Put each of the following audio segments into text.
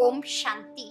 ओम शांति।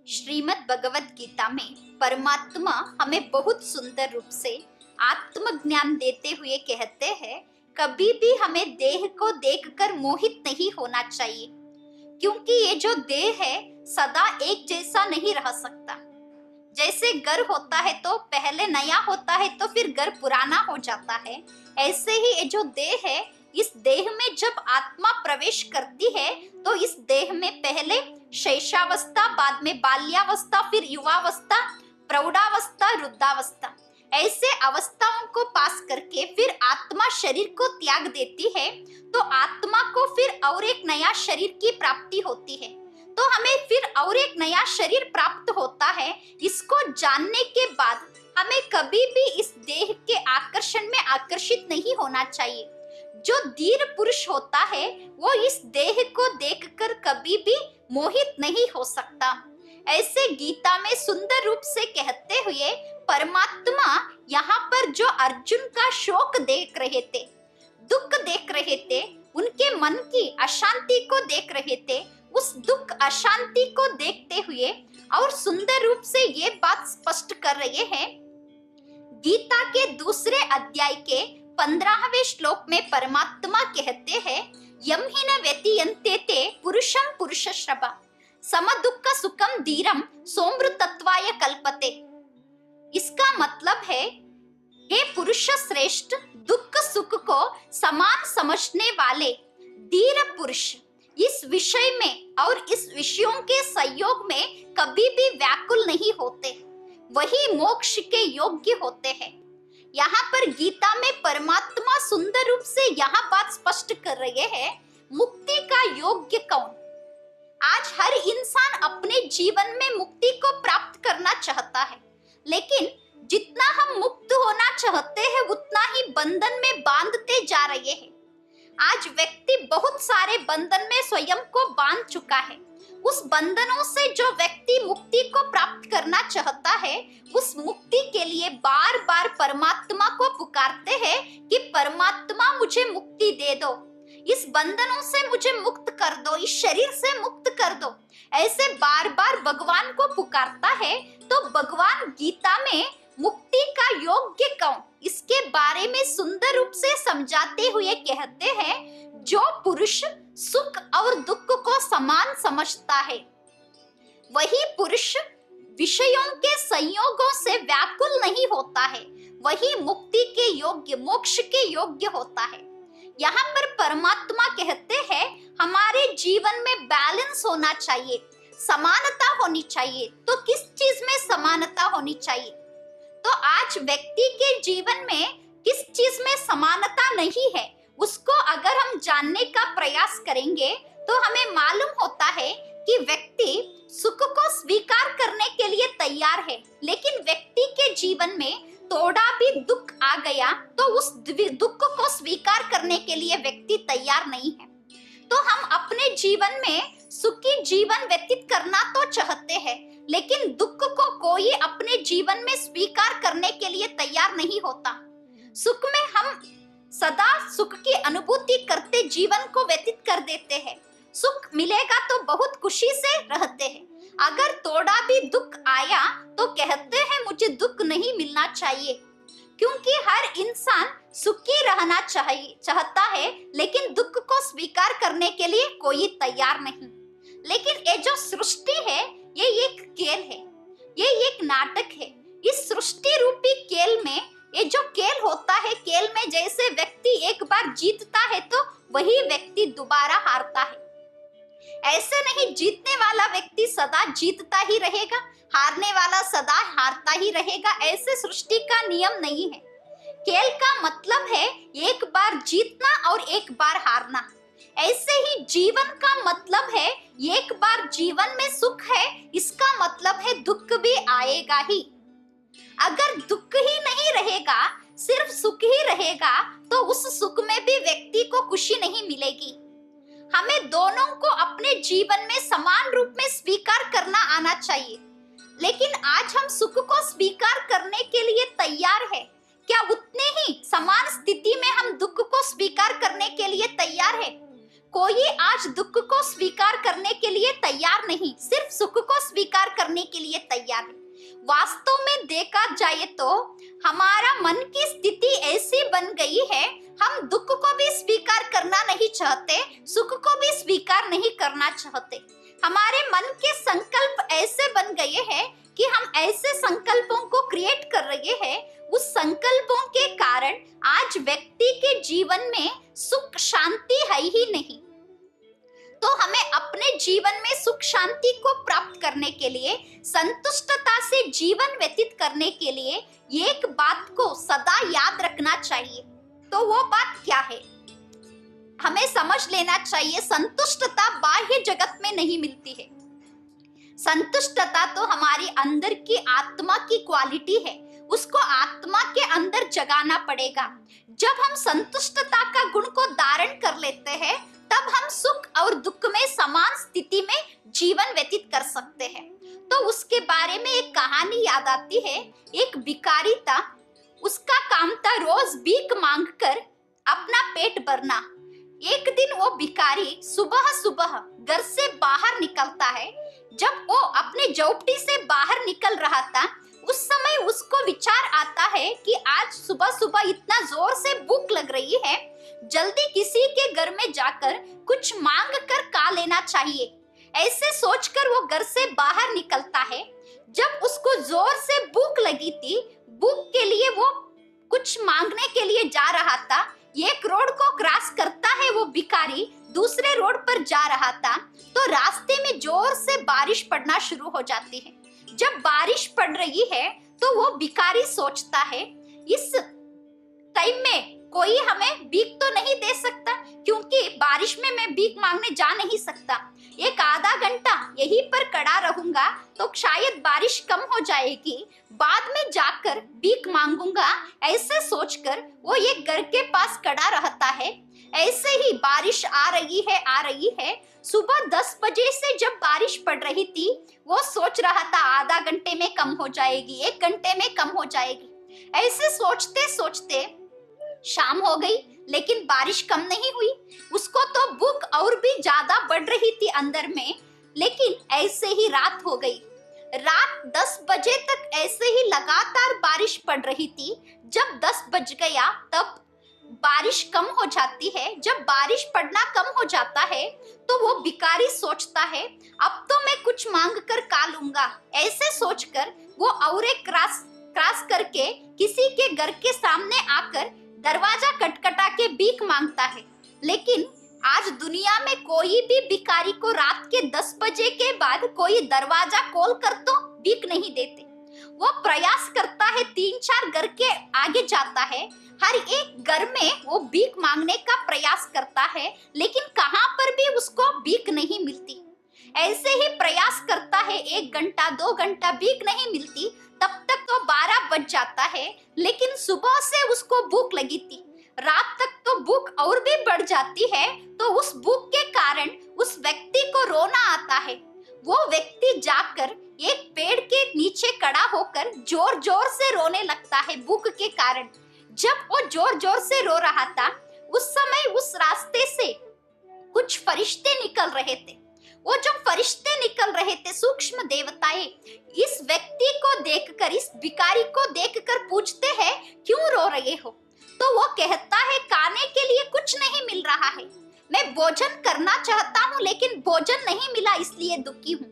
श्रीमद् भगवत गीता में परमात्मा हमें बहुत सुंदर रूप से आत्मज्ञान देते हुए कहते हैं, कभी भी हमें देह को देखकर मोहित नहीं होना चाहिए, क्योंकि ये जो देह है सदा एक जैसा नहीं रह सकता। जैसे घर होता है तो पहले नया होता है तो फिर घर पुराना हो जाता है, ऐसे ही ये जो देह है, इस देह में जब आत्मा प्रवेश करती है तो इस देह में पहले शैशवावस्था, बाद में बाल्यावस्था, फिर युवावस्था, प्रौढ़ावस्था, वृद्धावस्था, ऐसे अवस्थाओं को पास करके फिर आत्मा शरीर को त्याग देती है, तो आत्मा को फिर और एक नया शरीर की प्राप्ति होती है। तो हमें फिर और एक नया शरीर प्राप्त होता है। इसको जानने के बाद हमें कभी भी इस देह के आकर्षण में आकर्षित नहीं होना चाहिए। जो धीर पुरुष होता है वो इस देह को देखकर कभी भी मोहित नहीं हो सकता। ऐसे गीता में सुंदर रूप से कहते हुए परमात्मा यहाँ पर जो अर्जुन का शोक देख रहे थे, दुख देख रहे थे, उनके मन की अशांति को देख रहे थे, उस दुख अशांति को देखते हुए और सुंदर रूप से ये बात स्पष्ट कर रहे हैं। गीता के दूसरे अध्याय के 15वें श्लोक में परमात्मा कहते हैं, यम ही न व्यतीयन्ते ते पुरुषम पुरुषश्रवा समदुःख सुखम धीरम सोमृतत्वाय कल्पते। इसका मतलब है, हे पुरुष श्रेष्ठ, दुख सुख को समान समझने वाले धीर पुरुष इस विषय में और इस विषयों के संयोग में कभी भी व्याकुल नहीं होते, वही मोक्ष के योग्य होते हैं। यहाँ पर गीता में परमात्मा सुंदर रूप से यहाँ बात स्पष्ट कर रहे हैं, मुक्ति का योग्य कौन। आज हर इंसान अपने जीवन में मुक्ति को प्राप्त करना चाहता है, लेकिन जितना हम मुक्त होना चाहते हैं उतना ही बंधन में बांधते जा रहे हैं। आज व्यक्ति बहुत सारे बंधन में स्वयं को बांध चुका है। उस बंधनों से जो व्यक्ति मुक्ति को प्राप्त करना चाहता है, उस मुक्ति के लिए बार बार परमात्मा को पुकारते हैं कि परमात्मा मुझे मुक्ति दे दो, इस बंधनों से मुझे मुक्त कर दो, इस शरीर से मुक्त कर दो। ऐसे बार बार भगवान को पुकारता है। तो भगवान गीता में मुक्ति का योग्य कौन, इसके बारे में सुंदर रूप से समझाते हुए कहते हैं, जो पुरुष सुख और दुख को समान समझता है, वही पुरुष विषयों के संयोगों से व्याकुल नहीं होता है, वही मुक्ति के योग्य, मोक्ष के योग्य होता है। यहाँ पर परमात्मा कहते हैं, हमारे जीवन में बैलेंस होना चाहिए, समानता होनी चाहिए। तो किस चीज में समानता होनी चाहिए? तो आज व्यक्ति के जीवन में किस चीज में समानता नहीं है, उसको अगर हम जानने का प्रयास करेंगे तो हमें मालूम होता है कि व्यक्ति सुख को स्वीकार करने के लिए तैयार है, लेकिन व्यक्ति के जीवन में थोड़ा भी दुख आ गया तो उस दुख को स्वीकार करने के लिए व्यक्ति तैयार नहीं है। तो हम अपने जीवन में सुखी जीवन व्यतीत करना तो चाहते हैं, लेकिन दुख को कोई अपने जीवन में स्वीकार करने के लिए तैयार नहीं होता। सुख में हम सदा सुख की अनुभूति करते जीवन को व्यतीत कर देते हैं। सुख मिलेगा तो बहुत खुशी से रहते हैं, अगर थोड़ा भी दुख आया तो कहते हैं मुझे दुख नहीं मिलना चाहिए, क्योंकि हर इंसान सुखी रहना चाहता है, लेकिन दुख को स्वीकार करने के लिए कोई तैयार नहीं। लेकिन ये जो सृष्टि है ये एक खेल है, ये एक नाटक है। इस सृष्टि रूपी खेल में ये जो खेल होता है, खेल में जैसे व्यक्ति एक बार जीतता है तो वही व्यक्ति दोबारा हारता है। ऐसे नहीं जीतने वाला व्यक्ति सदा जीतता ही रहेगा, हारने वाला सदा हारता ही रहेगा, ऐसे सृष्टि का नियम नहीं है। खेल का मतलब है एक बार जीतना और एक बार हारना। ऐसे ही जीवन का मतलब है, एक बार जीवन में सुख है, इसका मतलब है दुख भी आएगा ही। अगर दुख ही नहीं रहेगा, सिर्फ सुख ही रहेगा, तो उस सुख में भी व्यक्ति को खुशी नहीं मिलेगी। हमें दोनों को अपने जीवन में समान रूप में स्वीकार करना आना चाहिए, लेकिन आज हम सुख को स्वीकार करने के लिए तैयार है क्या? उतने ही समान स्थिति में हम दुख को स्वीकार करने के लिए तैयार है? कोई आज दुख को स्वीकार करने के लिए तैयार नहीं, सिर्फ सुख को स्वीकार करने के लिए तैयार है। वास्तव में देखा जाए तो हमारा मन की स्थिति ऐसी बन गई है, हम दुख को भी स्वीकार करना नहीं चाहते, सुख को भी स्वीकार नहीं करना चाहते। हमारे मन के संकल्प ऐसे बन गए हैं कि हम ऐसे संकल्पों को क्रिएट कर रहे हैं, उस संकल्पों के कारण आज व्यक्ति के जीवन में सुख शांति है ही नहीं। तो हमें अपने जीवन में सुख शांति को प्राप्त करने के लिए, संतुष्टता से जीवन व्यतीत करने के लिए एक बात को सदा याद रखना चाहिए। तो वो बात क्या है? हमें समझ लेना चाहिए, संतुष्टता बाह्य जगत में नहीं मिलती है। संतुष्टता तो हमारी अंदर की आत्मा की क्वालिटी है, उसको आत्मा के अंदर जगाना पड़ेगा। जब हम संतुष्टता का गुण को धारण कर लेते हैं, तब हम सुख और दुख में समान स्थिति में जीवन व्यतीत कर सकते हैं। तो उसके बारे में एक कहानी याद आती है। एक भिखारी था, उसका काम था रोज भीख मांगकर अपना पेट भरना। एक दिन वो भिखारी सुबह सुबह घर से बाहर निकलता है। जब वो अपने झोपड़ी से बाहर निकल रहा था, उस समय उसको विचार आता है कि आज सुबह सुबह इतना जोर से भूख लग रही है, जल्दी किसी के घर में जाकर कुछ मांग कर खा लेना चाहिए। ऐसे सोचकर वो घर से बाहर निकलता है। जब उसको जोर से भूख लगी थी, भूख के लिए वो कुछ मांगने के लिए जा रहा था। एक रोड को क्रॉस करता है वो भिखारी, दूसरे रोड पर जा रहा था, तो रास्ते में जोर से बारिश पड़ना शुरू हो जाती है। जब बारिश पड़ रही है तो वो भिखारी सोचता है, इस टाइम में कोई हमें भीख तो नहीं दे सकता, क्योंकि बारिश में मैं भीख मांगने जा नहीं सकता। एक आधा घंटा यहीं पर खड़ा रहूंगा तो शायद बारिश कम हो जाएगी, बाद में जाकर भीख मांगूंगा। ऐसे सोचकर वो एक घर के पास खड़ा रहता है। ऐसे ही बारिश आ रही है। सुबह 10 बजे से जब बारिश पड़ रही थी, वो सोच रहा था आधा घंटे में कम हो जाएगी, 1 घंटे में कम हो जाएगी। ऐसे सोचते सोचते शाम हो गई, लेकिन बारिश कम नहीं हुई। उसको तो भूख और भी ज्यादा बढ़ रही थी अंदर में। लेकिन ऐसे ही रात हो गई। रात 10 बजे तक ऐसे ही लगातार बारिश पड़ रही थी। जब 10 बज गया तब बारिश कम हो जाती है। जब बारिश पड़ना कम हो जाता है तो वो भिखारी सोचता है, अब तो मैं कुछ मांग कर खा लूंगा। ऐसे सोचकर वो और एक क्रॉस करके किसी के घर के सामने आकर दरवाजा खटखटा के भीख मांगता है। लेकिन आज दुनिया में कोई भी भिखारी को रात के 10 बजे के बाद कोई दरवाजा खोल कर तो भीख नहीं देते। वो प्रयास करता है, 3-4 घर के आगे जाता है, हर एक घर में वो भीख मांगने का प्रयास करता है, लेकिन कहां पर भी उसको भीख नहीं मिलती। ऐसे ही प्रयास करता है, 1 घंटा 2 घंटा भीख नहीं मिलती। तब तक तो 12 बज जाता है, लेकिन सुबह से उसको भूख लगी थी। रात तक तो भूख और भी बढ़ जाती है। तो उस भूख के कारण उस व्यक्ति को रोना आता है। वो व्यक्ति जाकर एक पेड़ के नीचे खड़ा होकर जोर जोर से रोने लगता है भूख के कारण। जब वो जोर जोर से रो रहा था, उस समय उस रास्ते से कुछ फरिश्ते निकल रहे थे। वो जो फरिश्ते निकल रहे थे, सूक्ष्म देवताएं, इस व्यक्ति को देखकर, इस भिखारी को देखकर पूछते हैं, क्यों रो रहे हो? तो वो कहता है, खाने के लिए कुछ नहीं मिल रहा है, मैं भोजन करना चाहता हूँ लेकिन भोजन नहीं मिला, इसलिए दुखी हूँ।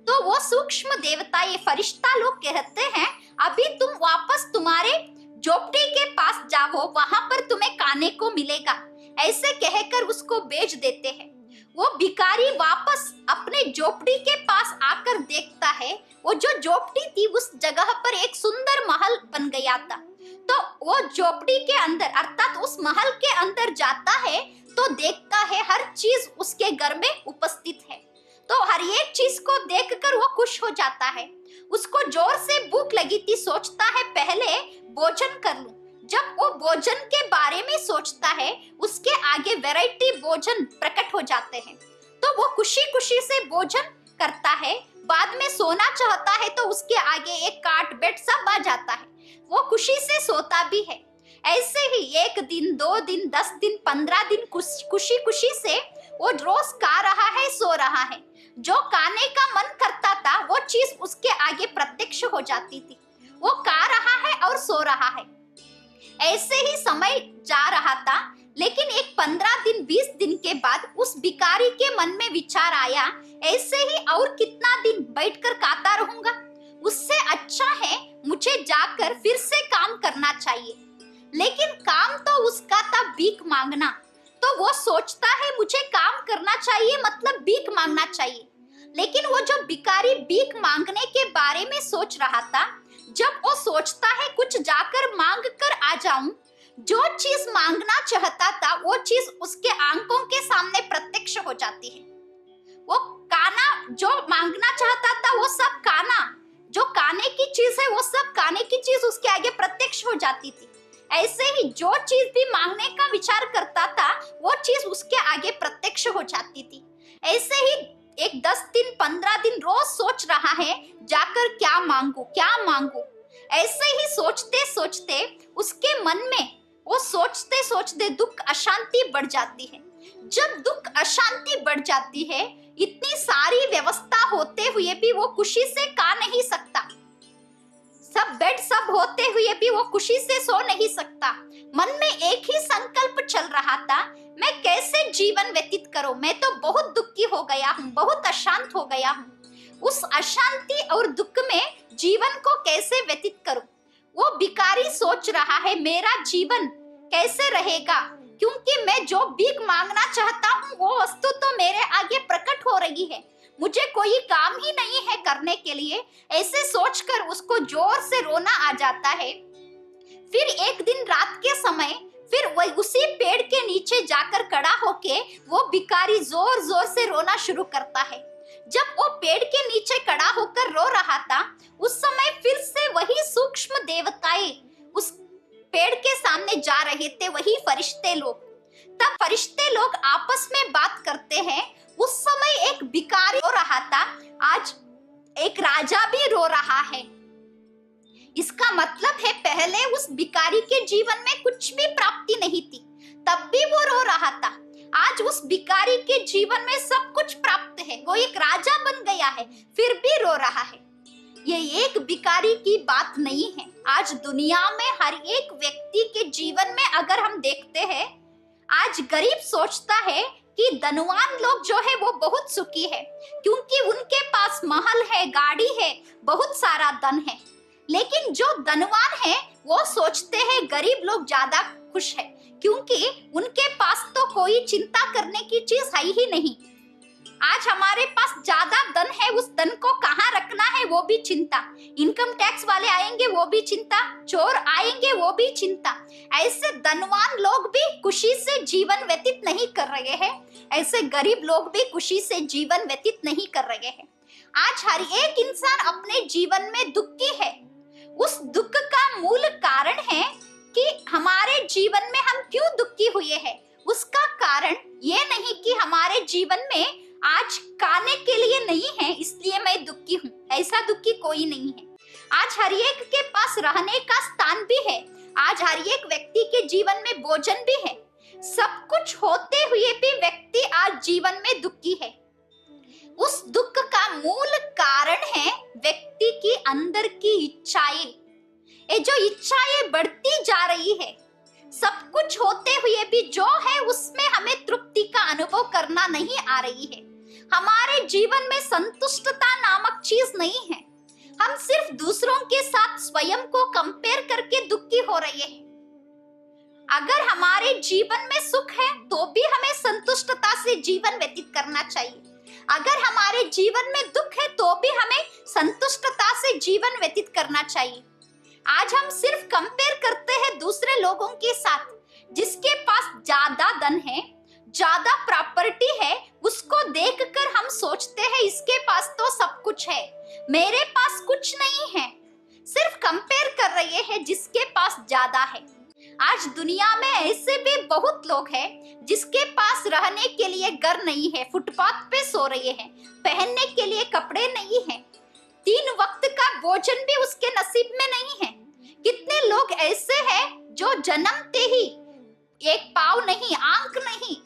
तो वो सूक्ष्म देवताएं, फरिश्ता लोग कहते हैं, अभी तुम वापस तुम्हारे झोपड़ी के पास जाओ, वहां पर तुम्हें खाने को मिलेगा। ऐसे कहकर उसको भेज देते हैं। वो भिखारी वापस अपने झोपड़ी के पास आकर देखता है, वो जो झोपड़ी थी उस जगह पर एक सुंदर महल बन गया था। तो वो झोपड़ी के अंदर, अर्थात उस महल के अंदर जाता है तो देखता है हर चीज उसके घर में उपस्थित है। तो हर एक चीज को देखकर वो खुश हो जाता है। उसको जोर से भूख लगी थी, सोचता है पहले भोजन कर लूं। जब वो भोजन के बारे में सोचता है, उसके आगे वैरायटी भोजन प्रकट हो जाते हैं। तो वो खुशी खुशी से भोजन करता है। बाद में सोना चाहता है तो उसके आगे एक काट बेड सब आ जाता है। वो खुशी से सोता भी है। ऐसे ही 1 दिन 2 दिन 10 दिन 15 दिन खुशी खुशी से वो रोज खा रहा है, सो रहा है। जो खाने का मन करता था वो चीज उसके आगे प्रत्यक्ष हो जाती थी। वो खा रहा है और सो रहा है। ऐसे ही समय जा रहा था, लेकिन एक 15 दिन 20 दिन के बाद उस भिखारी के मन में विचार आया, ऐसे ही और कितना दिन बैठकर खाता रहूंगा, उससे अच्छा है मुझे जाकर फिर से काम करना चाहिए। लेकिन काम तो उसका था भीख मांगना, तो वो सोचता है मुझे काम करना चाहिए मतलब भीख मांगना चाहिए। लेकिन वो जो भिखारी भीख मांगने के बारे में सोच रहा था, जब वो सोचता है कुछ जाकर मांग कर आ जाऊं, जो चीज मांगना चाहता था वो चीज उसके आंखों के सामने प्रत्यक्ष हो जाती है। वो खाना जो मांगना चाहता था वो सब खाना, जो खाने की चीज है वो सब खाने की चीज उसके आगे प्रत्यक्ष हो जाती थी। ऐसे ही जो चीज भी मांगने का विचार करता था वो चीज उसके आगे प्रत्यक्ष हो जाती थी। ऐसे ही एक 10 दिन 15 दिन रोज सोच रहा है जाकर क्या मांगू क्या मांगू। ऐसे ही सोचते सोचते उसके मन में वो सोचते सोचते दुख अशांति बढ़ जाती है। जब दुख अशांति बढ़ जाती है, इतनी सारी व्यवस्था होते हुए भी वो खुशी से खा नहीं सकता, सब बेड सब होते हुए भी वो खुशी से सो नहीं सकता। मन में एक ही संकल्प चल रहा था, मैं कैसे जीवन व्यतीत करूं, मैं तो बहुत दुखी हो गया हूं, बहुत अशांत हो गया हूं। उस अशांति और दुख में जीवन को कैसे व्यतीत करूं। वो भिखारी सोच रहा है मेरा जीवन कैसे रहेगा, क्योंकि मैं जो भीख मांगना चाहता हूं वो वस्तु तो मेरे आगे प्रकट हो रही है, मुझे कोई काम ही नहीं है करने के लिए। ऐसे सोचकर उसको जोर से रोना आ जाता है। फिर एक दिन रात के समय फिर वही उसी पेड़ के नीचे जाकर खड़ा होके वो भिखारी जोर जोर से रोना शुरू करता है। जब वो पेड़ के नीचे खड़ा होकर रो रहा था, उस समय फिर से वही सूक्ष्म देवताएं उस पेड़ के सामने जा रहे थे, वही फरिश्ते लोग। तब फरिश्ते लोग आपस में बात करते हैं। उस समय एक भिखारी रो रहा था, आज एक राजा भी रो रहा है। इसका मतलब है पहले उस भिखारी के जीवन में कुछ भी प्राप्ति नहीं थी, तब भी वो रो रहा था। आज उस भिखारी के जीवन में सब कुछ प्राप्त है, वो एक राजा बन गया है, फिर भी रो रहा है। ये एक भिखारी की बात नहीं है। आज दुनिया में हर एक व्यक्ति के जीवन में अगर हम देखते हैं, आज गरीब सोचता है कि धनवान लोग जो है वो बहुत सुखी है, क्योंकि उनके पास महल है, गाड़ी है, बहुत सारा धन है। लेकिन जो धनवान है वो सोचते हैं गरीब लोग ज्यादा खुश है, क्योंकि उनके पास तो कोई चिंता करने की चीज है ही नहीं। आज हमारे पास ज्यादा धन है, उस धन को कहाँ रखना है वो भी चिंता, इनकम टैक्स वाले आएंगे वो भी चिंता, चोर आएंगे वो भी चिंता। ऐसे धनवान लोग भी खुशी से जीवन व्यतीत नहीं कर रहे हैं, ऐसे गरीब लोग भी खुशी से जीवन व्यतीत नहीं कर रहे हैं। आज हर एक इंसान अपने जीवन में दुखी है। उस दुख का मूल कारण है कि हमारे जीवन में हम क्यों दुखी हुए हैं। उसका कारण ये नहीं कि हमारे जीवन में आज खाने के लिए नहीं है इसलिए मैं दुखी हूँ, ऐसा दुखी कोई नहीं है। आज हर एक के पास रहने का स्थान भी है, आज हर एक व्यक्ति के जीवन में भोजन भी है। सब कुछ होते हुए भी व्यक्ति आज जीवन में दुखी है। उस दुख का मूल कारण है व्यक्ति की अंदर की इच्छाएं। ये जो इच्छाएं बढ़ती जा रही है, सब कुछ होते हुए भी जो है उसमें हमें तृप्ति का अनुभव करना नहीं आ रही है। हमारे जीवन में संतुष्टता नामक चीज नहीं है। हम सिर्फ दूसरों के साथ स्वयं को कंपेयर करके दुखी हो रहे हैं। अगर हमारे जीवन में सुख है तो भी हमें संतुष्टता से जीवन व्यतीत करना चाहिए। अगर हमारे जीवन में दुख है तो भी हमें संतुष्टता से जीवन व्यतीत करना चाहिए। आज हम सिर्फ कंपेयर करते हैं दूसरे लोगों के साथ। जिसके पास ज्यादा धन है, ज्यादा प्रॉपर्टी है, उसको देखकर हम सोचते हैं इसके पास तो सब कुछ है, मेरे पास कुछ नहीं है। सिर्फ कंपेयर कर रहे हैं जिसके पास ज्यादा है। आज दुनिया में ऐसे भी बहुत लोग हैं जिसके पास रहने के लिए घर नहीं है, फुटपाथ पे सो रहे हैं, पहनने के लिए कपड़े नहीं है, 3 वक्त का भोजन भी उसके नसीब में नहीं है। कितने लोग ऐसे हैं जो जन्मते ही एक पाँव नहीं, आंख नहीं,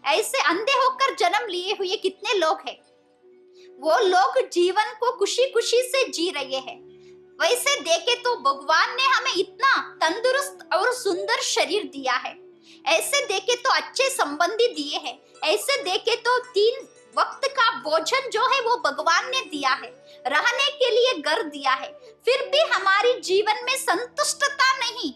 ऐसे अंधे होकर जन्म लिए हुए कितने लोग हैं, वो लोग जीवन को खुशी खुशी से जी रहे हैं। वैसे देखे तो भगवान ने हमें इतना तंदुरुस्त और सुंदर शरीर दिया है, ऐसे देखे तो अच्छे संबंधी दिए हैं, ऐसे देखे तो 3 वक्त का भोजन जो है वो भगवान ने दिया है, रहने के लिए घर दिया है, फिर भी हमारे जीवन में संतुष्टता नहीं।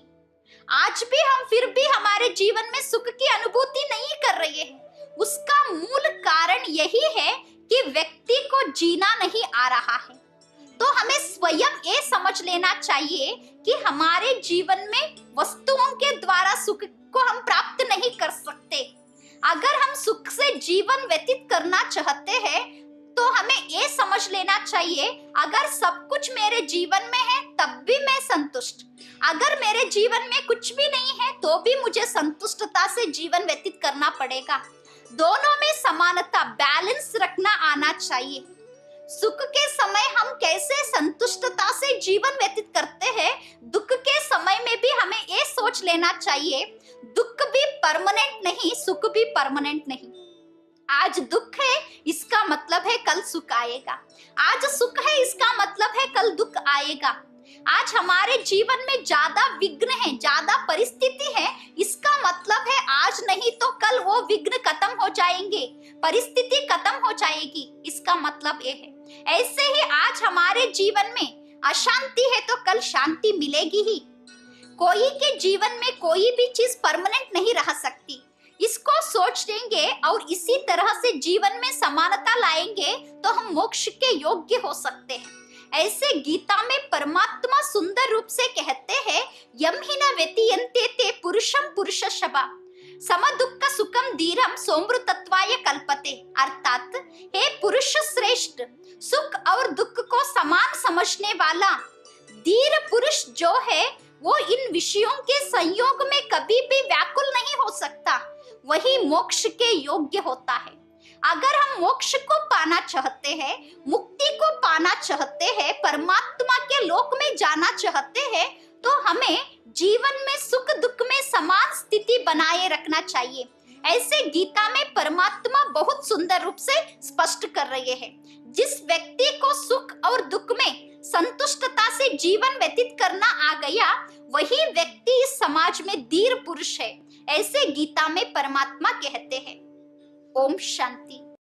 आज भी हम फिर भी हमारे जीवन में सुख की अनुभूति नहीं कर रहे हैं। उसका मूल कारण यही है कि व्यक्ति को जीना नहीं आ रहा है। तो हमें स्वयं ये समझ लेना चाहिए कि हमारे जीवन में वस्तुओं के द्वारा सुख को हम प्राप्त नहीं कर सकते। अगर हम सुख से जीवन व्यतीत करना चाहते हैं तो हमें ये समझ लेना चाहिए, अगर सब कुछ मेरे जीवन में है तब भी मैं संतुष्ट, अगर मेरे जीवन में कुछ भी नहीं है तो भी मुझे संतुष्टता से जीवन व्यतीत करना पड़ेगा। दोनों में समानता, बैलेंस रखना आना चाहिए। सुख के समय हम कैसे संतुष्टता से जीवन व्यतीत करते हैं, दुख के समय में भी हमें ये सोच लेना चाहिए, दुख भी परमानेंट नहीं, सुख भी परमानेंट नहीं। आज दुख है इसका मतलब है कल सुख आएगा, आज सुख है इसका मतलब है कल दुख आएगा। आज हमारे जीवन में ज्यादा विघ्न है, ज्यादा परिस्थिति है, इसका मतलब है आज नहीं तो कल वो विघ्न खत्म हो जाएंगे, परिस्थिति खत्म हो जाएगी, इसका मतलब ये है। ऐसे ही आज हमारे जीवन में अशांति है तो कल शांति मिलेगी ही। कोई के जीवन में कोई भी चीज परमानेंट नहीं रह सकती, इसको सोच लेंगे और इसी तरह से जीवन में समानता लाएंगे तो हम मोक्ष के योग्य हो सकते हैं। ऐसे गीता में परमात्मा सुंदर रूप से कहते हैं, यम हि न व्यतीयन्ते ते पुरुषम पुरुषशबा सम दुःख सुखम धीरम सोमृतत्वाय कल्पते। अर्थात हे पुरुष श्रेष्ठ, सुख और दुख को समान समझने वाला धीर पुरुष जो है वो इन विषयों के संयोग में कभी भी व्याकुल नहीं हो सकता, वही मोक्ष के योग्य होता है। अगर हम मोक्ष को पाना चाहते हैं, मुक्ति को पाना चाहते हैं, परमात्मा के लोक में जाना चाहते हैं, तो हमें जीवन में सुख दुख में समान स्थिति बनाए रखना चाहिए। ऐसे गीता में परमात्मा बहुत सुंदर रूप से स्पष्ट कर रहे हैं। जिस व्यक्ति को सुख और दुख में संतुष्टता से जीवन व्यतीत करना आ गया, वही व्यक्ति इस समाज में धीर पुरुष है, ऐसे गीता में परमात्मा कहते हैं। ओम शांति।